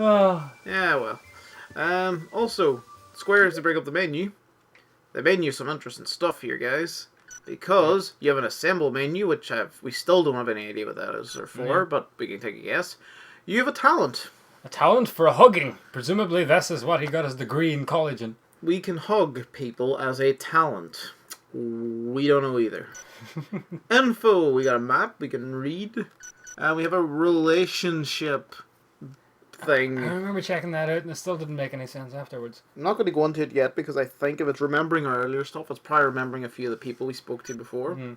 Oh. Yeah, well. Also, squares to bring up the menu. The menu's some interesting stuff here, guys. Yep. Because you have an assemble menu, which we still don't have any idea what that is or for, Yeah. but we can take a guess. You have a talent. A talent for hugging. Presumably this is what he got his degree in college in. We can hug people as a talent. We don't know either. Info. We got a map we can read. And we have a relationship thing. I remember checking that out and it still didn't make any sense afterwards. I'm not going to go into it yet because I think if it's remembering our earlier stuff, it's probably remembering a few of the people we spoke to before. Mm-hmm.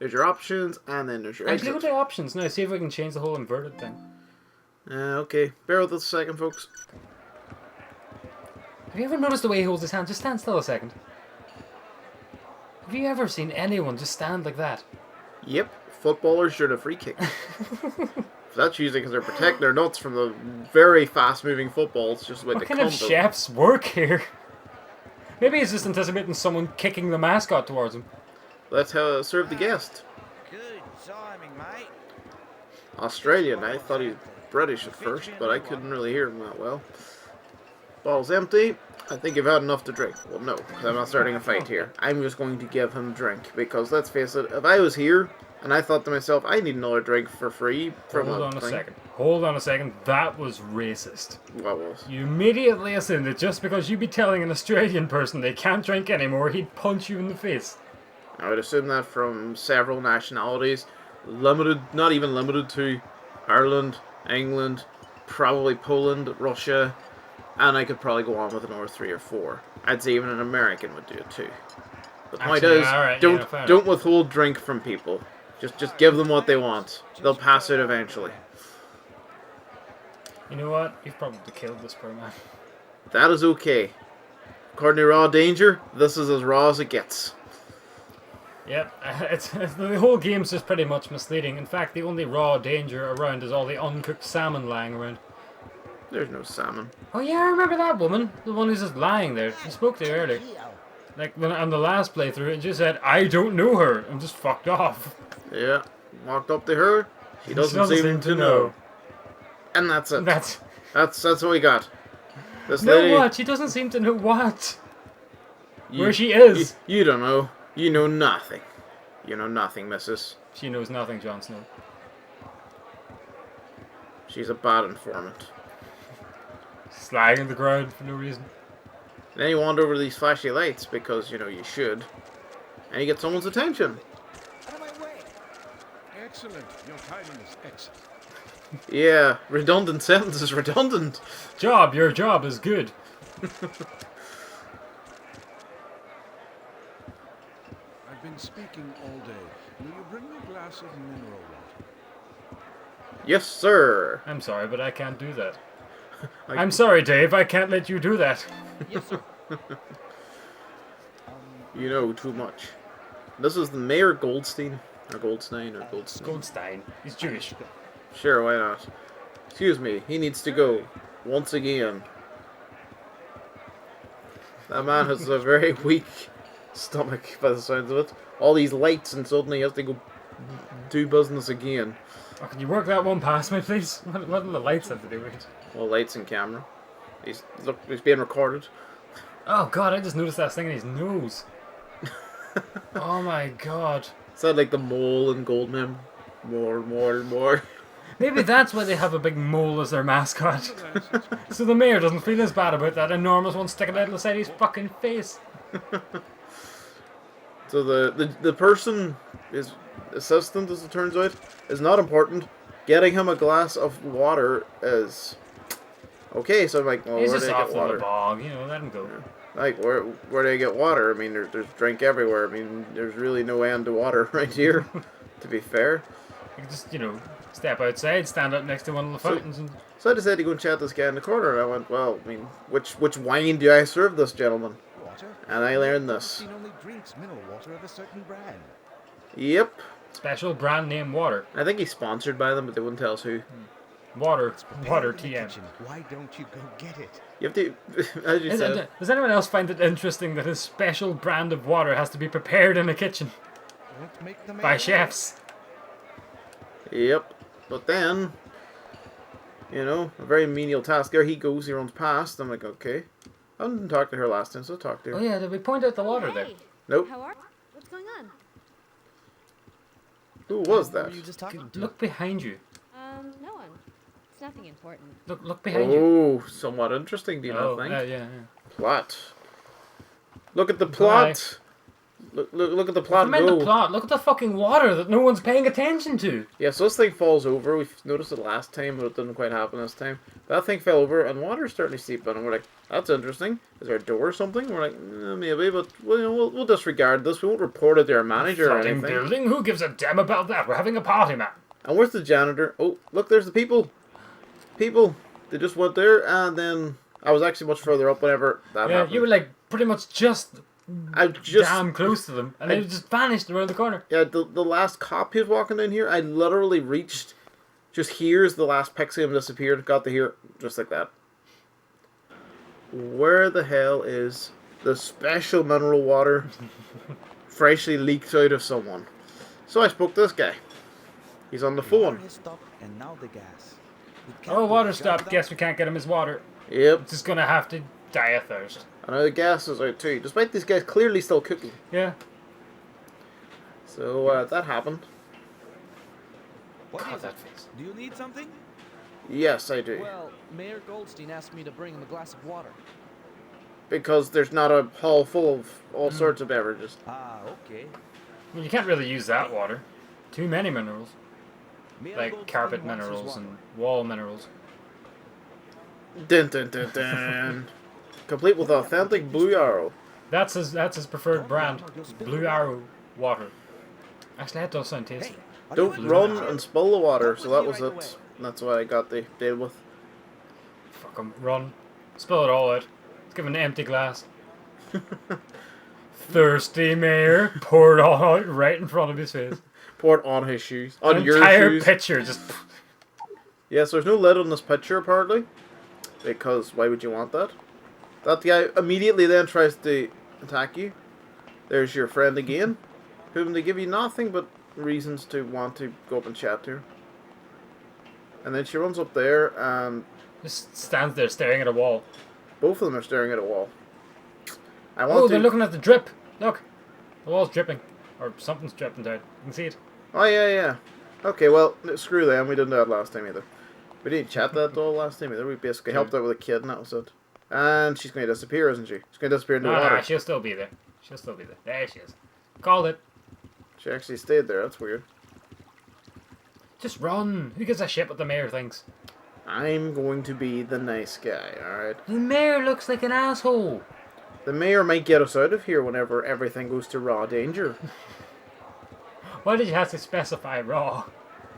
There's your options, and then there's your Actually, exit. go to options now. See if we can change the whole inverted thing. Okay, bear with us a second, folks. Have you ever noticed the way he holds his hand? Just stand still a second. Have you ever seen anyone just stand like that? Yep, footballers during a free kick. That's usually because they're protecting their nuts from the very fast-moving football. It's just about What to kind come of to them. chefs work here? Maybe he's just anticipating someone kicking the mascot towards him. Let's serve the guest. Good timing, mate. Australian. I thought he was British at first, but I couldn't really hear him that well. Bottle's empty. I think you've had enough to drink. Well, no, because I'm not starting a fight here. I'm just going to give him a drink, because let's face it, if I was here, and I thought to myself, I need another drink for free from Hold a on a thing. second. Hold on a second. That was racist. What was? You immediately assumed that just because you be telling an Australian person they can't drink anymore, he'd punch you in the face. I would assume that from several nationalities, limited, not even limited to Ireland, England, probably Poland, Russia, and I could probably go on with another 3 or 4. I'd say even an American would do it too. The point Actually, is, alright, don't don't withhold drink from people. Just give them what they want. They'll pass it eventually. You know what? You've probably killed this poor man. That is okay. According to Raw Danger, this is as raw as it gets. Yep, the whole game's just pretty much misleading. In fact, the only raw danger around is all the uncooked salmon lying around. There's no salmon. Oh yeah, I remember that woman. The one who's just lying there. I spoke to her earlier. Like, when on the last playthrough, and she said, I don't know her, and just fucked off. Yeah, walked up to her. She doesn't seem to know. And that's it. That's what we got. This no lady. what? She doesn't seem to know what. You- Where she is. You don't know. You know nothing. You know nothing, missus. She knows nothing, Jon Snow. She's a bad informant. Slag in the ground for no reason. And then you wander over these flashy lights because, you know, you should. And you get someone's attention. Out of my way. Excellent. Your timing is excellent. Yeah, redundant sentence is redundant. Your job is good. I've been speaking all day. Will you bring me a glass of mineral water? Yes, sir. I'm sorry, but I can't do that. I'm sorry, Dave, I can't let you do that. Yes, sir. You know too much. This is the Mayor Goldstein. Or Goldstein, or Goldstein. Goldstein. He's Jewish. Sure, why not? Excuse me, he needs to go. Once again. That man has a very weak stomach, by the sounds of it. All these lights, and suddenly he has to go do business again. Oh, can you work that one past me, please? What do the lights have to do with it? Well, lights and camera. He's being recorded. Oh god, I just noticed that thing in his nose. Oh my god. Sound like the mole in Goldmember. More. Maybe that's why they have a big mole as their mascot. So the mayor doesn't feel as bad about that enormous one sticking out of the side of his fucking face. So the person, his assistant, as it turns out, is not important. Getting him a glass of water is... Okay, so I'm like, well, He's where do just I off get in the water? bog, you know, let him go. Like, where do I get water? I mean, there's drink everywhere. I mean, there's really no end to water right here, to be fair. You can just, you know, step outside, stand up next to one of the fountains and... So I decided to go and chat this guy in the corner, and I went, well, I mean, which wine do I serve this gentleman? Water? And I learned this. He only drinks mineral water of a certain brand. Yep. Special brand name water. I think he's sponsored by them, but they wouldn't tell us who. Water Prepared in the TM. kitchen. Why don't you go get it? You have to, as you said, Does anyone else find it interesting that his special brand of water has to be prepared in a kitchen Don't make them by chefs? yep. But then, You know, a very menial task. There he goes, he runs past. I'm like, okay. I didn't talk to her last time, so I'll talk to her. Oh yeah, did we point out the water there? Hey, Nope. how are? What's going on? Who was Who were that? you just talking to? Look behind you. No one. It's nothing important. Look behind you. Oh, somewhat interesting, do you Oh, not think? yeah. Plot. Look at the Bye. plot. Look at the plot Never mind go. the plot. Look at the fucking water that no one's paying attention to. Yeah, so this thing falls over. We've noticed it last time, but it didn't quite happen this time. That thing fell over, and water's starting to seep in. And we're like, that's interesting. Is there a door or something? We're like, maybe, but we'll disregard this. We won't report it to our manager or Floating anything. building? Who gives a damn about that? We're having a party, man. And where's the janitor? Oh, look, there's the people. People. They just went there, and then I was actually much further up whenever that Yeah, happened. you were like pretty much just I just... damn close to them, and they just vanished around the corner. Yeah, the last cop who was walking down here, I literally reached just here's the last pixie of him disappeared, got to here, just like that. Where the hell is the special mineral water freshly leaked out of someone? So I spoke to this guy. He's on the phone. Has stopped, and now the gas. We can't Oh, do water the job stopped. without- Guess we can't get him his water. Yep. Just gonna have to die of thirst. And now the gas is out too, despite these guys clearly still cooking. Yeah. So that happened. What God, is that it? face. Do you need something? Yes, I do. Well, Mayor Goldstein asked me to bring him a glass of water. Because there's not a hall full of all sorts of beverages. Ah, okay. I mean, you can't really use that water. Too many minerals. Mayor Like Goldstein carpet wants his minerals water. and wall minerals. Dun dun dun dun. Complete with authentic blue arrow. That's his preferred brand. Blue Arrow water. Actually, that does sound tasty. Hey, are Don't you run interested? and spill the water, so that Right was away. it. And that's what I got to deal with. Fuck 'em. Run. Spill it all out. Let's give him an empty glass. Thirsty mayor. Pour it all out right in front of his face. Pour it on his shoes. On An your entire shoes. pitcher just... Yes, there's no lid on this picture, apparently. Because why would you want that? That guy immediately then tries to attack you. There's your friend again, whom they give you nothing but reasons to want to go up and chat to her. And then she runs up there, and just stands there staring at a wall. both of them are staring at a wall. I Oh, want they're to... looking at the drip. Look. The wall's dripping. Or something's dripping down. You can see it. Oh, yeah. Okay, well, screw them. We didn't do that last time either. We didn't chat that all last time either. We basically helped out with a kid, and that was it. And she's going to disappear, isn't she? She's going to disappear into the water. Nah, she'll still be there. She'll still be there. There she is. Called it. She actually stayed there. That's weird. Just run. Who gives a shit what the mayor thinks? I'm going to be the nice guy, alright? The mayor looks like an asshole. The mayor might get us out of here whenever everything goes to raw danger. Why did you have to specify raw?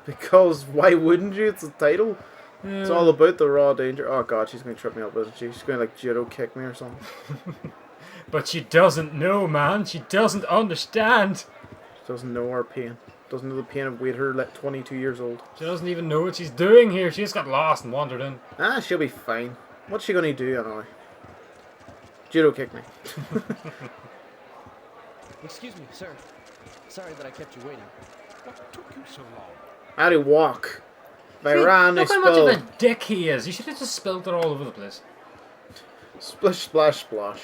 Because why wouldn't you? It's a title. It's all about the raw danger. Oh god, she's going to trip me up, isn't she? She's going to like judo kick me or something. But she doesn't know, man. She doesn't understand. She doesn't know our pain. Doesn't know the pain of waiting her like 22 years old. She doesn't even know what she's doing here. She just got lost and wandered in. Ah, she'll be fine. What's she going to do anyway? Judo kick me. Excuse me, sir. Sorry that I kept you waiting. What took you so long? How to walk. If I ran, I Look how much of spilled. a dick he is. You should have just spilled it all over the place. Splish, splash, splosh.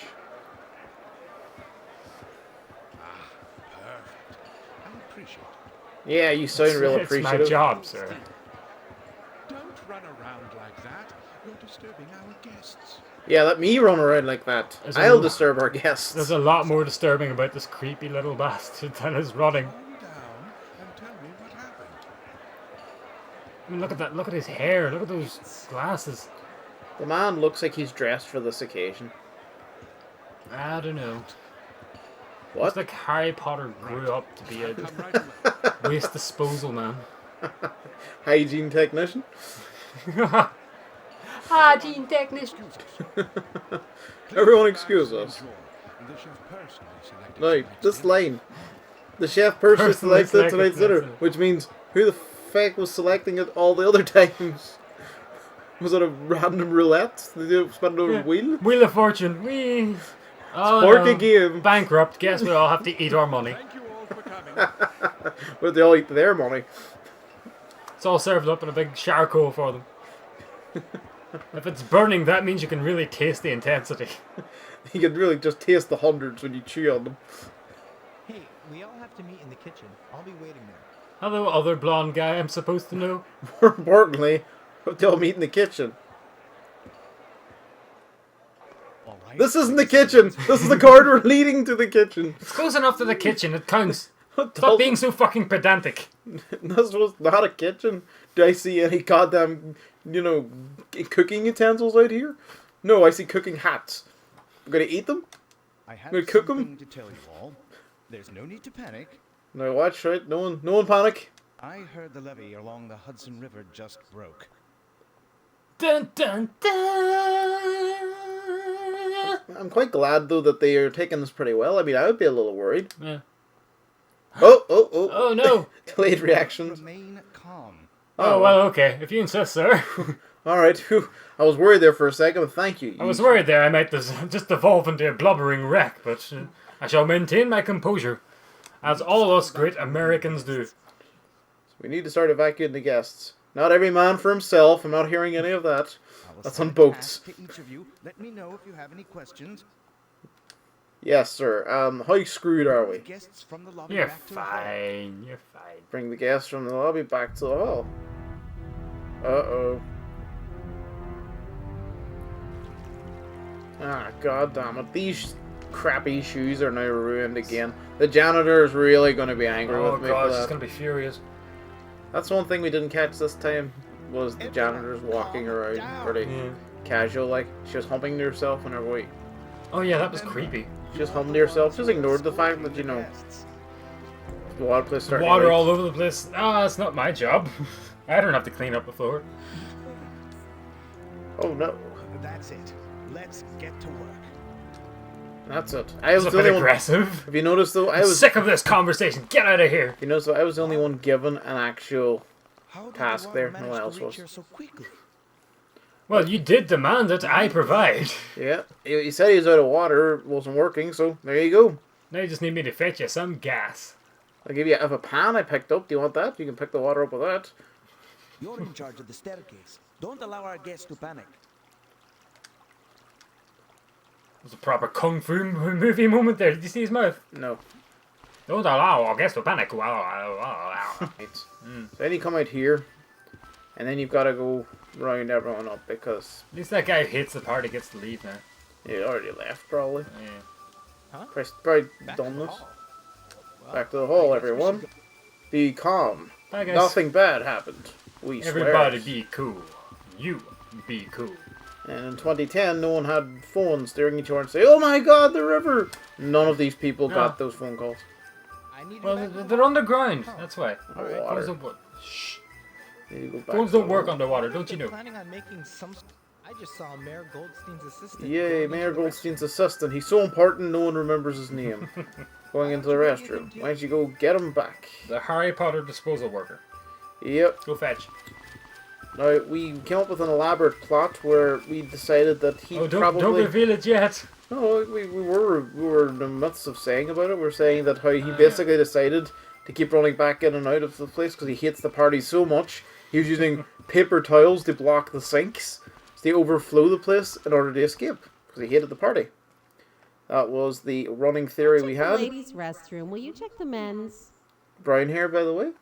Perfect. I appreciate it. Yeah, you sound real It's my appreciative. job, sir. Don't run around like that. You're disturbing our guests. Yeah, let me run around like that. There's I'll a- disturb our guests. There's a lot more disturbing about this creepy little bastard than his running. Calm down and tell me what happened. I mean, look at that. Look at his hair. Look at those glasses. The man looks like he's dressed for this occasion. I don't know. What? It's like Harry Potter grew up to be a Come right away. waste disposal man. Hygiene technician? Hygiene technician. Everyone excuse us. Enjoy. The chef personally selected No, tonight's this dinner. line. The chef personally Personally selected tonight's selected dinner, tonight's which means who the feck was selecting it all the other times? Was it a random roulette? Did they spend it over a wheel? Wheel of Fortune. Whee. Oh, Spark no. a game. Bankrupt. Guess we all have to eat our money. Thank you all for coming. But they all eat their money. It's all served up in a big charcoal for them. If it's burning, that means you can really taste the intensity. You can really just taste the hundreds when you chew on them. Hey, we all have to meet in the kitchen. I'll be waiting there. Hello, other blonde guy I'm supposed to know. More importantly, they'll meet in the kitchen. All right. This isn't the kitchen. This is the corridor leading to the kitchen. It's close enough to the kitchen, it counts. What the Stop hell? being so fucking pedantic. This was not a kitchen. Do I see any goddamn, cooking utensils out here? No, I see cooking hats. I'm gonna eat them? I have Gonna cook 'em? something to tell you all. There's no need to panic. No, watch, right? No one panic. I heard the levee along the Hudson River just broke. Dun dun dun! I'm quite glad, though, that they are taking this pretty well. I mean, I would be a little worried. Yeah. Oh. Oh no! Delayed reactions. Remain calm. Oh, well, okay. If you insist, sir. Alright, phew. I was worried there for a second, but thank you. I was worried there I might just evolve into a blubbering wreck, but I shall maintain my composure, as all us great Americans do. We need to start evacuating the guests. Not every man for himself. I'm not hearing any of that. I will That's send on a boats. task to each of you. Let me know if you have any questions. Yes, sir. How screwed are The we? guests from the lobby You're back to the hall. fine. You're fine. Bring the guests from the lobby back to the hall. Uh-oh. Ah, god damn it. These crappy shoes are now ruined again. The janitor is really going to be angry Oh with me god, for she's that. gonna be furious. That's one thing we didn't catch this time, was the janitors walking around pretty casual like. She was humping to herself in her way. Oh yeah, that was creepy. She just hummed to herself. Just ignored the fact that, the water place started. Water all over the place. Ah, that's not my job. I don't have to clean up the floor. Oh no. That's it. Let's get to work. That's it. I It's was a the bit only one. aggressive. Have you noticed though? I I'm was. sick of this conversation. Get out of here. You notice though, I was the only one given an actual. How did Task the water there, no manage one to else reach was. here so quickly? Well, you did demand it. I provide. Yeah. He said he was out of water. It wasn't working. So there you go. Now you just need me to fetch you some gas. I'll give you. I have a pan I picked up. Do you want that? You can pick the water up with that. You're in charge of the staircase. Don't allow our guests to panic. It was a proper kung fu movie moment there. Did you see his mouth? No. Don't allow our guests to panic. Right. So then you come out here, and then you've got to go round everyone up because At least that guy who hates the party gets to leave now. he already left probably. Yeah. Probably done this. Back to the hall, everyone. Be calm. Bye, guys. Nothing bad happened. We Everybody swear. be cool. You be cool. And in 2010, no one had phones staring at you and say, "Oh my God, the river!" None of these people No. got those phone calls. I need Well, they're underground. That's why. Water. Phones don't work. Shh. You go back Phones to don't the work hall. underwater, don't you know? planning on making some. I just saw Mayor Goldstein's assistant. Yay, going Mayor into the Goldstein's assistant. He's so important, no one remembers his name. Going into the restroom. Why don't you go get him back? The Harry Potter disposal worker. Yep. Go fetch. Now, we came up with an elaborate plot where we decided that he Oh, don't probably... reveal it yet. No, we were in the midst of saying about it. We're saying that how he basically decided to keep running back in and out of the place because he hates the party so much. He was using paper towels to block the sinks, so they overflow the place in order to escape because he hated the party. That was the running theory Check we the had. ladies' restroom. Will you check the men's? Brown hair, by the way.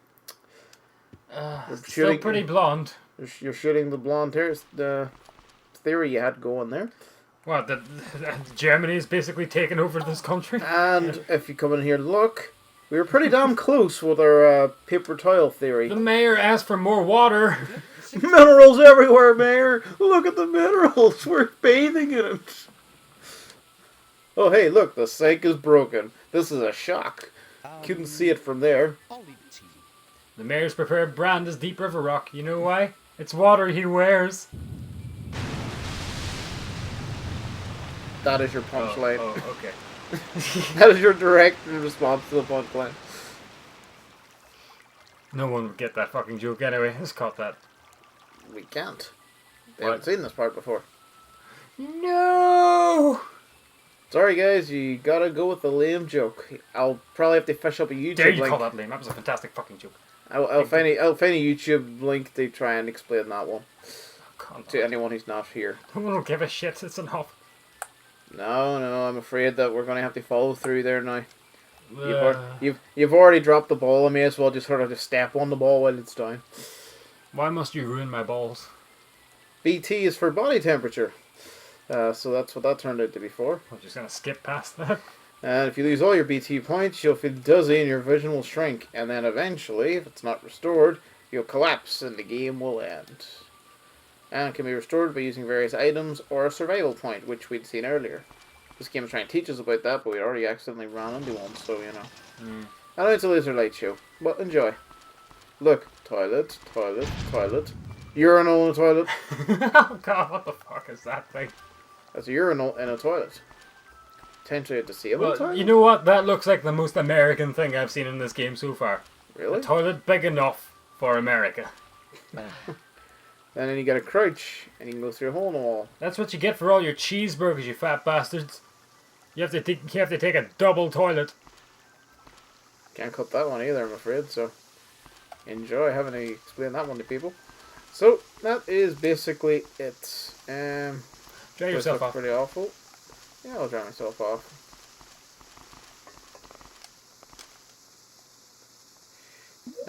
Still shooting- pretty blonde. You're shooting the blonde hair. The theory you had going there. What, Germany is basically taking over this country? And if you come in here to look, we were pretty damn close with our paper towel theory. The mayor asked for more water. Minerals everywhere, Mayor! Look at the minerals! We're bathing in it! Oh, hey, look, the sink is broken. This is a shock. Couldn't see it from there. I'll leave it to you. The mayor's preferred brand is Deep River Rock. You know why? It's water he wears. That is your punchline. Oh, okay. That is your direct response to the punchline. No one would get that fucking joke anyway. Let's cut that. We can't. They What? haven't seen this part before. No! Sorry, guys, you gotta go with the lame joke. I'll probably have to fish up a YouTube Dare you link. call that lame? That was a fantastic fucking joke. I'll find a YouTube link to try and explain that one. God. to anyone who's not here. I don't give a shit. It's enough. No, I'm afraid that we're going to have to follow through there now. Uh, You've already dropped the ball. I may as well just sort of just step on the ball while it's down. why must you ruin my balls? BT is for body temperature. So that's what that turned out to be for. I'm just gonna skip past that. And if you lose all your BT points, you'll feel dizzy and your vision will shrink. And then eventually, if it's not restored, you'll collapse and the game will end. And can be restored by using various items or a survival point, which we'd seen earlier. This game is trying to teach us about that, but we already accidentally ran into one, so you know. I know it's a laser light show, but enjoy. Look, toilet, toilet, toilet. Urinal in a toilet. Oh god, what the fuck is that thing? That's a urinal in a toilet. Potentially a disabled toilet? You know what? That looks like the most American thing I've seen in this game so far. Really? A toilet big enough for America. And then you gotta crouch, and you can go through a hole in the wall. That's what you get for all your cheeseburgers, you fat bastards. You have to take a double toilet. Can't cut that one either, I'm afraid, so enjoy having to explain that one to people. So, that is basically it. Dry This yourself looks off. pretty awful. Yeah, I'll dry myself off.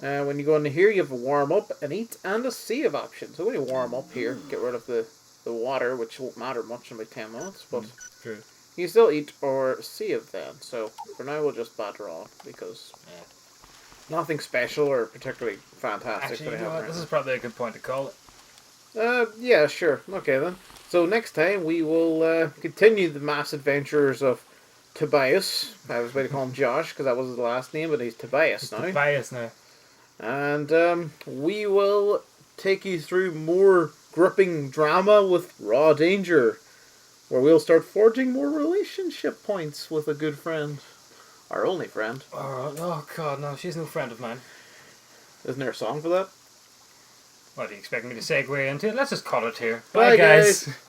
When you go into here, you have a warm up, an eat, and a save option. So when you warm up here, get rid of the water, which won't matter much in about 10 minutes, but True. you still eat or save then. So for now, we'll just batter on because nothing special or particularly fantastic. Actually, that I you know have what? right This now. is probably a good point to call it. Yeah, sure. Okay then. So next time we will continue the mass adventures of Tobias. I was going to call him Josh because that was his last name, but he's Tobias now. Tobias now. And we will take you through more gripping drama with Raw Danger, where we'll start forging more relationship points with a good friend. Our only friend. Oh god, no, she's no friend of mine. Isn't there a song for that? What, do you expect me to segue into it? Let's just cut it here. Bye, Bye guys.